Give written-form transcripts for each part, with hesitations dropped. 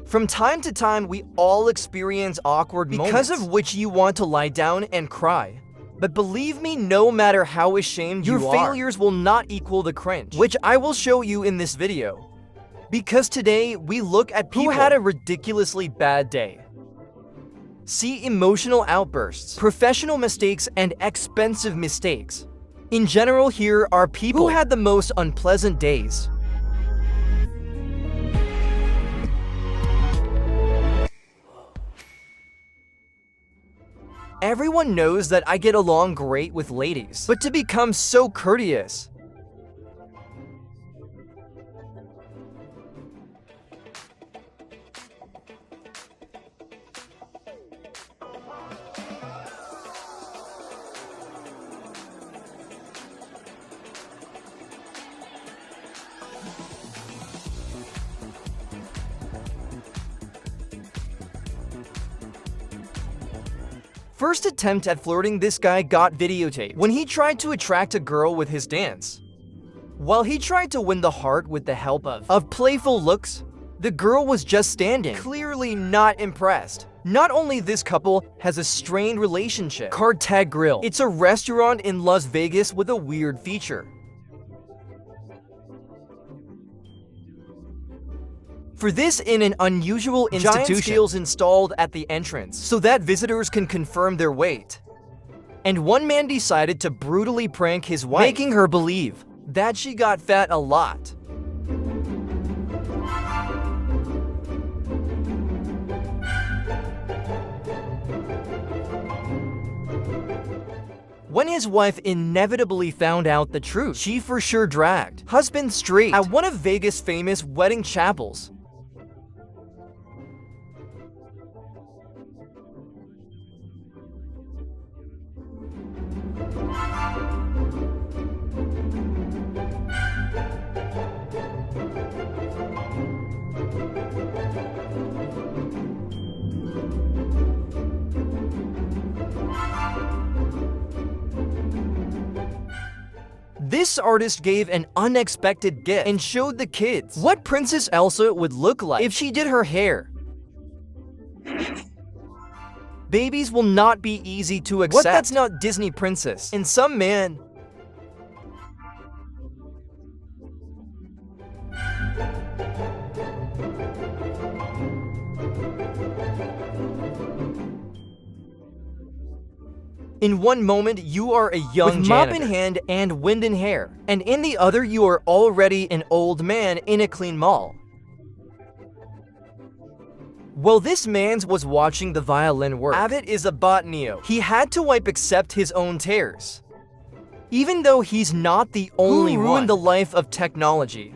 From time to time, we all experience awkward moments because of which you want to lie down and cry. But believe me, no matter how ashamed you are, your failures will not equal the cringe, which I will show you in this video. Because today, we look at people who had a ridiculously bad day. See emotional outbursts, professional mistakes, and expensive mistakes. In general, here are people who had the most unpleasant days. Everyone knows that I get along great with ladies, but to become so courteous, first attempt at flirting, this guy got videotaped when he tried to attract a girl with his dance. While he tried to win the heart with the help of playful looks, the girl was just standing, clearly not impressed. Not only this couple has a strained relationship. Card Tag Grill. It's a restaurant in Las Vegas with a weird feature. For this, in an unusual institution, giant scales installed at the entrance so that visitors can confirm their weight. And one man decided to brutally prank his wife, making her believe that she got fat a lot. When his wife inevitably found out the truth, she for sure dragged husband straight at one of Vegas' famous wedding chapels. This artist gave an unexpected gift and showed the kids what Princess Elsa would look like if she did her hair. Babies will not be easy to accept. What? That's not Disney princess. And some man in one moment, you are a young with mop in hand and wind in hair, and in the other, you are already an old man in a clean mall. While this man's was watching the violin work, Abbott is a botanio. He had to wipe except his own tears. Even though he's not the only one who ruined the life of technology.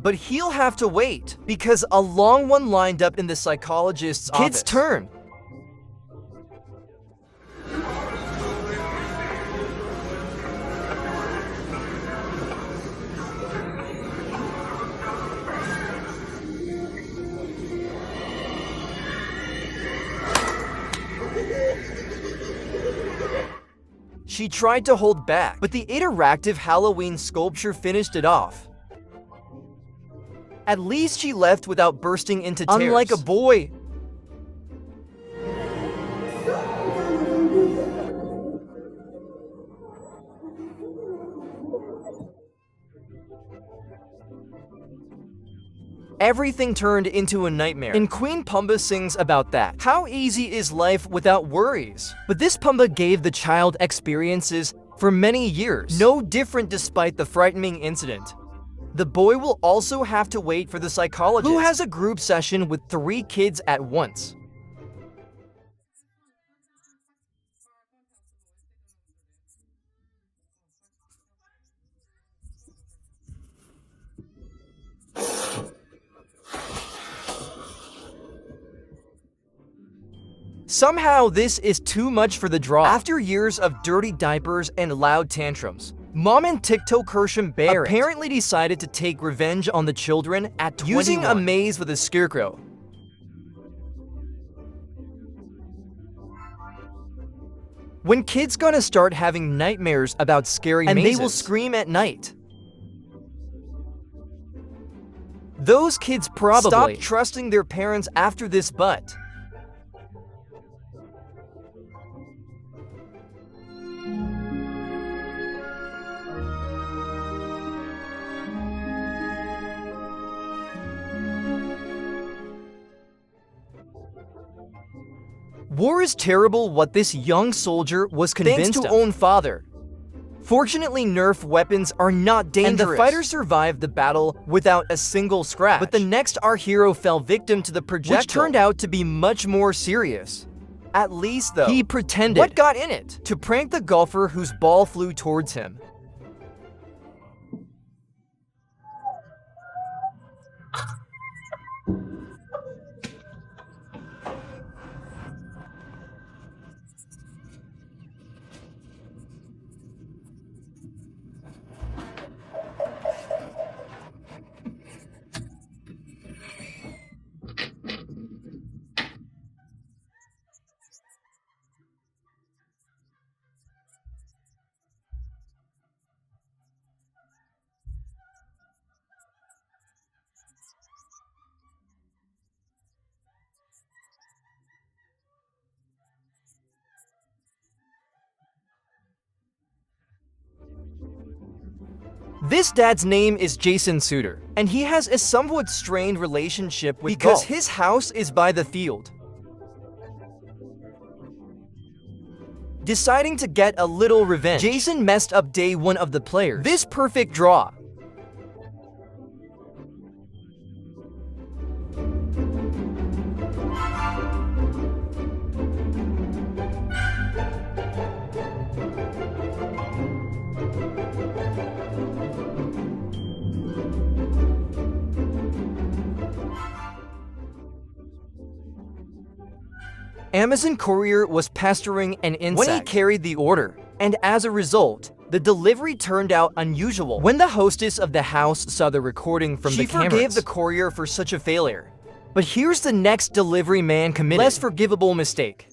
But he'll have to wait, because a long one lined up in the psychologist's office. Kid's turn. She tried to hold back, but the interactive Halloween sculpture finished it off. At least she left without bursting into tears. Unlike a boy. everything turned into a nightmare. And Queen Pumba sings about that. How easy is life without worries? But this Pumba gave the child experiences for many years, no different despite the frightening incident. The boy will also have to wait for the psychologist, who has a group session with 3 kids at once. Somehow, this is too much for the draw. After years of dirty diapers and loud tantrums, Mom and Tiktok Kersham Bear apparently decided to take revenge on the children at 21, using a maze with a scarecrow. When kids gonna start having nightmares about scary mazes, and they will scream at night? Those kids probably stopped trusting their parents after this, but war is terrible. What this young soldier was convinced to own father. Fortunately, Nerf weapons are not dangerous, and the fighter survived the battle without a single scratch. But the next, our hero fell victim to the projectile, which turned out to be much more serious. At least, though, he pretended. What got in it? To prank the golfer whose ball flew towards him. This dad's name is Jason Suter, and he has a somewhat strained relationship with golf, because his house is by the field. Deciding to get a little revenge, Jason messed up day 1 of the players. This perfect draw. Amazon courier was pestering an insect when he carried the order, and as a result, the delivery turned out unusual. When the hostess of the house saw the recording from the cameras, she forgave the courier for such a failure. But here's the next delivery man committed less forgivable mistake.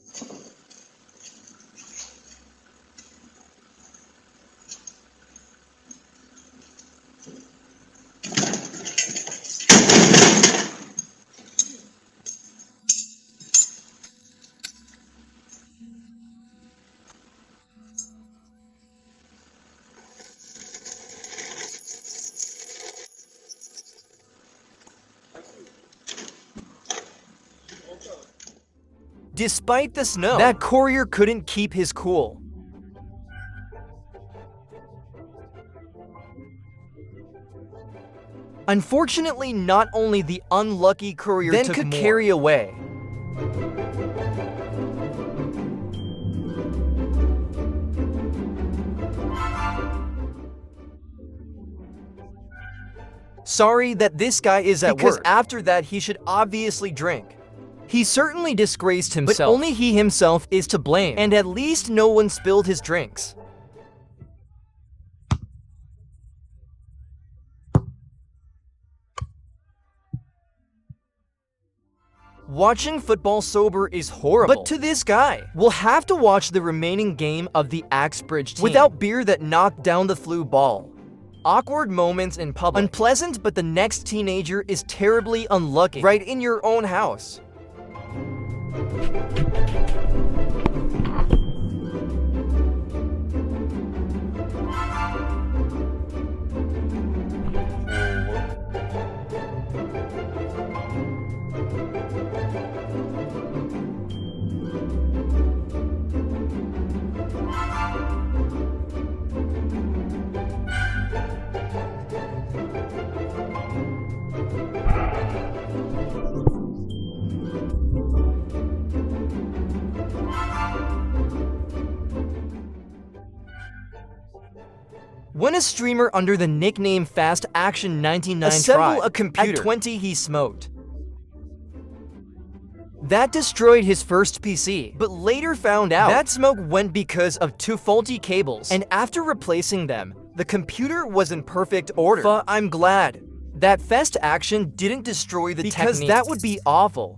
Despite the snow, that courier couldn't keep his cool. Unfortunately, not only the unlucky courier then could carry away. Sorry that this guy is at work, because after that he should obviously drink. He certainly disgraced himself, but only he himself is to blame, and at least no one spilled his drinks. Watching football sober is horrible, but to this guy, we'll have to watch the remaining game of the Axbridge team without beer that knocked down the flu ball. Awkward moments in public. Unpleasant, but the next teenager is terribly unlucky, right in your own house. When a streamer under the nickname Fast Action 99 assembled a computer. At 20, he smoked. That destroyed his first PC, but later found out that smoke went because of 2 faulty cables, and after replacing them, the computer was in perfect order. I'm glad that Fast Action didn't destroy the technique, because that would be awful.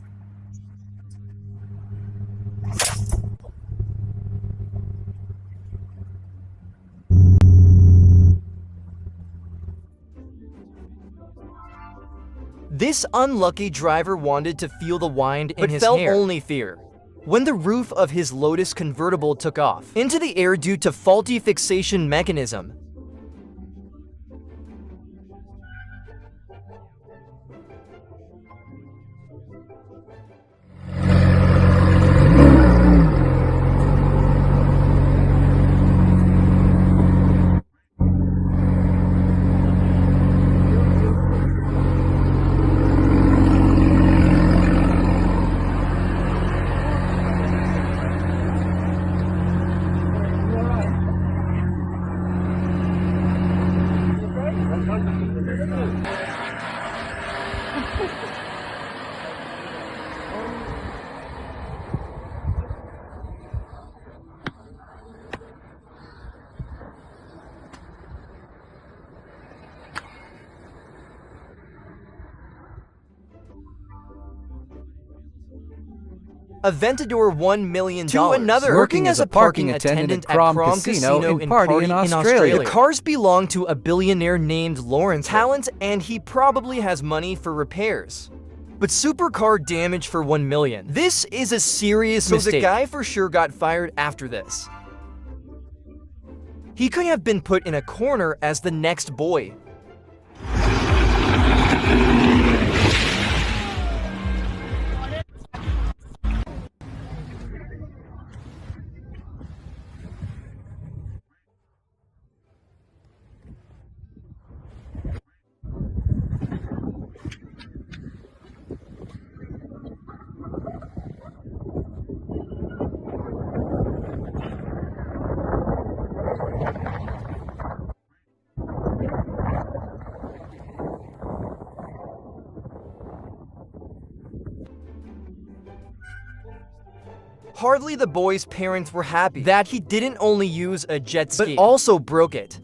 This unlucky driver wanted to feel the wind in his hair, but felt only fear when the roof of his Lotus convertible took off into the air due to faulty fixation mechanism. Aventador $1 million to another working as a parking attendant at Crom Casino in Party in Australia. The cars belong to a billionaire named Lawrence Talent, and he probably has money for repairs. But supercar damage for $1 million. This is a serious mistake. So the guy for sure got fired after this. He could have been put in a corner as the next boy. Hardly the boy's parents were happy that he didn't only use a jet ski, but also broke it.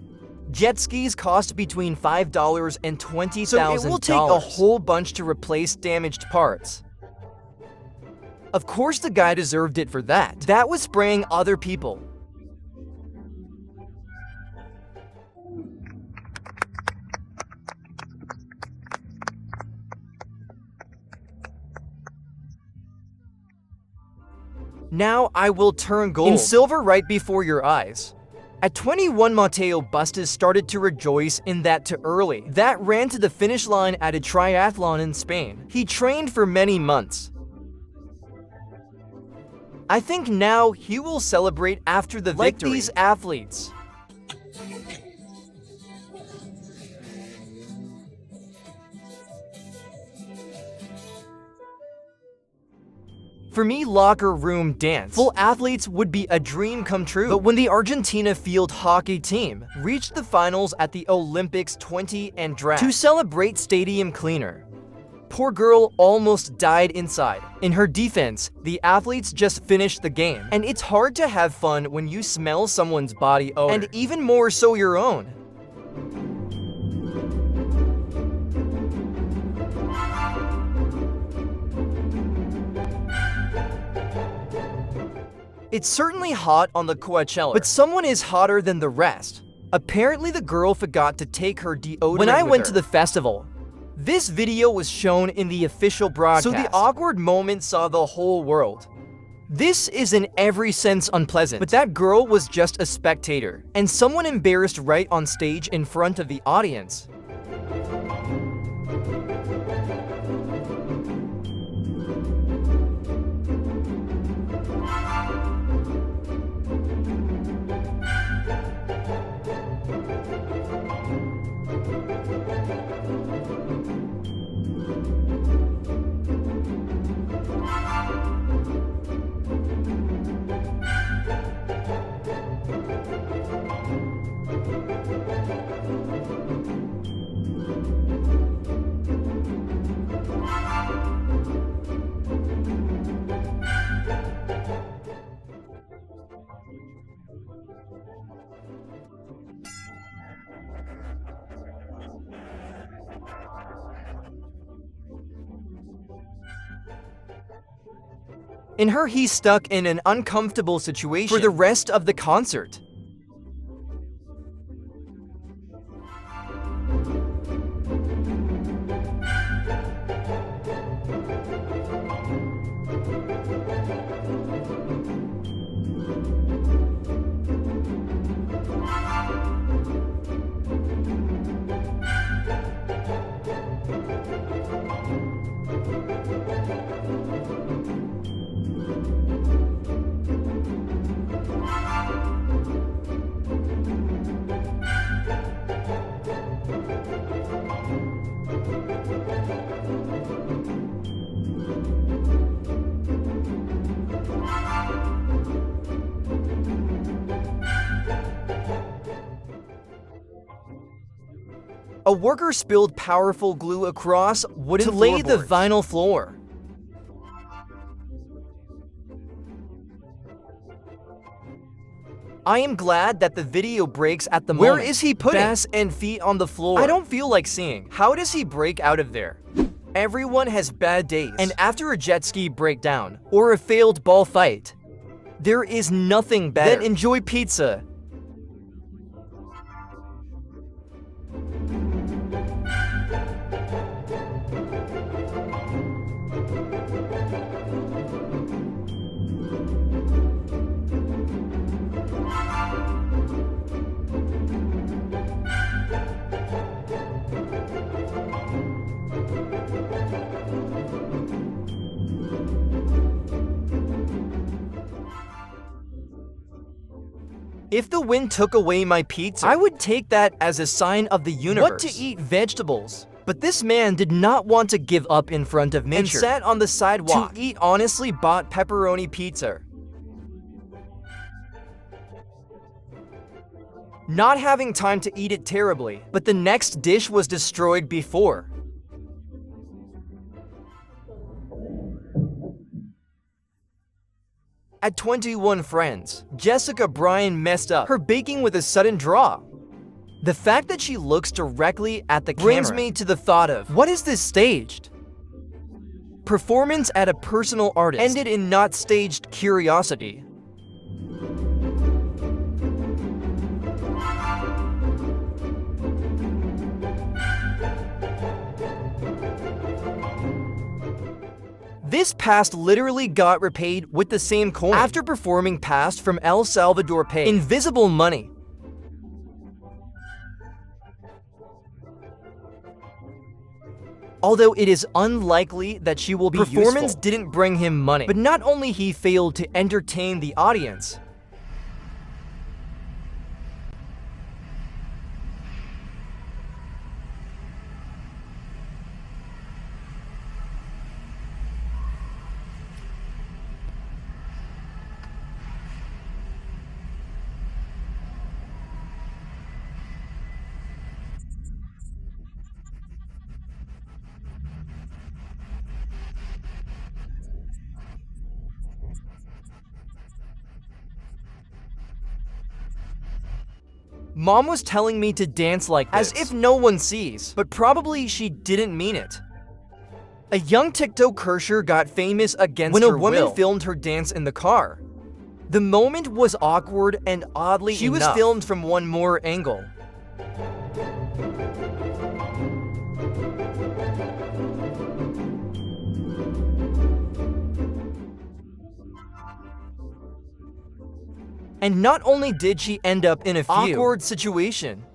Jet skis cost between $5 and $20,000. So it will take a whole bunch to replace damaged parts. Of course the guy deserved it for that. That was spraying other people. Now I will turn gold in silver right before your eyes. At 21, Mateo Bustos started to rejoice in that too early. That ran to the finish line at a triathlon in Spain. He trained for many months. I think now he will celebrate after the victory. Like these athletes. For me, locker room dance full athletes would be a dream come true. But when the Argentina field hockey team reached the finals at the Olympics 20 and drag to celebrate stadium cleaner, poor girl almost died inside. In her defense, the athletes just finished the game. And it's hard to have fun when you smell someone's body odor, and even more so your own. It's certainly hot on the Coachella, but someone is hotter than the rest. Apparently the girl forgot to take her deodorant when I went to the festival. This video was shown in the official broadcast, so the awkward moment saw the whole world. This is in every sense unpleasant, but that girl was just a spectator, and someone embarrassed right on stage in front of the audience. In her, he's stuck in an uncomfortable situation for the rest of the concert. A worker spilled powerful glue across wooden to lay the vinyl floor. I am glad that the video breaks at the moment. Where is he putting ass and feet on the floor? I don't feel like seeing. How does he break out of there? Everyone has bad days, and after a jet ski breakdown or a failed ball fight, there is nothing better than enjoy pizza. If the wind took away my pizza, I would take that as a sign of the universe. What to eat vegetables. But this man did not want to give up in front of nature and sat on the sidewalk to eat honestly bought pepperoni pizza. Not having time to eat it terribly, but the next dish was destroyed before. At 21 friends, Jessica Bryan messed up her baking with a sudden draw. The fact that she looks directly at the camera brings me to the thought of, what is this staged? Performance at a personal artist ended in not staged curiosity. This past literally got repaid with the same coin after performing past from El Salvador Pay. Invisible money. Although it is unlikely that she will be useful. Performance didn't bring him money, but not only he failed to entertain the audience, Mom was telling me to dance like this, as if no one sees, but probably she didn't mean it. A young TikToker got famous against her will when a woman filmed her dance in the car. The moment was awkward and oddly she was filmed from one more angle. And not only did she end up in a awkward situation,